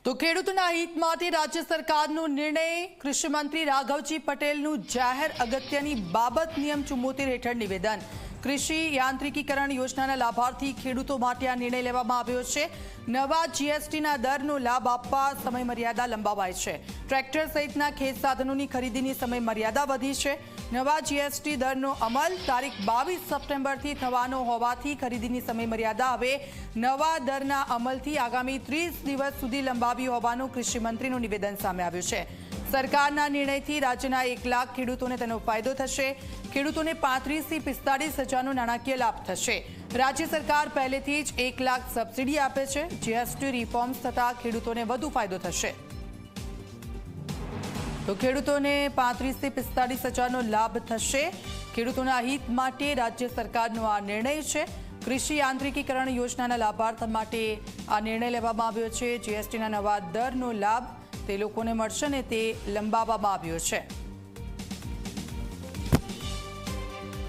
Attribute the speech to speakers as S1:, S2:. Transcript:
S1: તો ખેડૂતોના હિત માટે રાજ્ય સરકારનો નિર્ણય, કૃષિ મંત્રી રાઘવજી પટેલનું જાહેર અગત્યની બાબત નિયમ 74 હેઠળ નિવેદન। કૃષિ યાંત્રિકીકરણ યોજનાના લાભાર્થી ખેડૂતો માટે આ નિર્ણય લેવામાં આવ્યો છે। નવા જીએસટીના દરનો લાભ આપવા સમય મર્યાદા લંબાવાઈ છે। ટ્રેક્ટર સહિતના ખેત સાધનોની ખરીદીની સમય મર્યાદા વધી છે। નવા જીએસટી દરનો અમલ તારીખ 22 સપ્ટેમ્બરથી થવાનો હોવાથી ખરીદીની સમય મર્યાદા હવે નવા દરના અમલથી આગામી 30 દિવસ સુધી લંબાવી હોવાનું કૃષિ મંત્રીનું નિવેદન સામે આવ્યું છે। સરકારના નિર્ણયથી રાજ્યના 1 લાખ ખેડૂતોને તેનો ફાયદો થશે। ખેડૂતોને 35 થી 45 હજારનો નાણાકીય લાભ થશે। રાજ્ય સરકાર પહેલેથી જ 1 લાખ સબસિડી આપે છે। જીએસટી રિફોર્મ્સ થતાં ખેડૂતોને વધુ ફાયદો થશે। તો ખેડૂતોને 35 થી 45 હજારનો લાભ થશે। ખેડૂતોના હિત માટે રાજ્ય સરકારનો આ નિર્ણય છે। કૃષિ યાંત્રિકીકરણ યોજનાના લાભાર્થ માટે આ નિર્ણય લેવામાં આવ્યો છે। જીએસટીના નવા દરનો લાભ તે લોકોને મળશે ને તે લંબાવવામાં આવ્યો છે।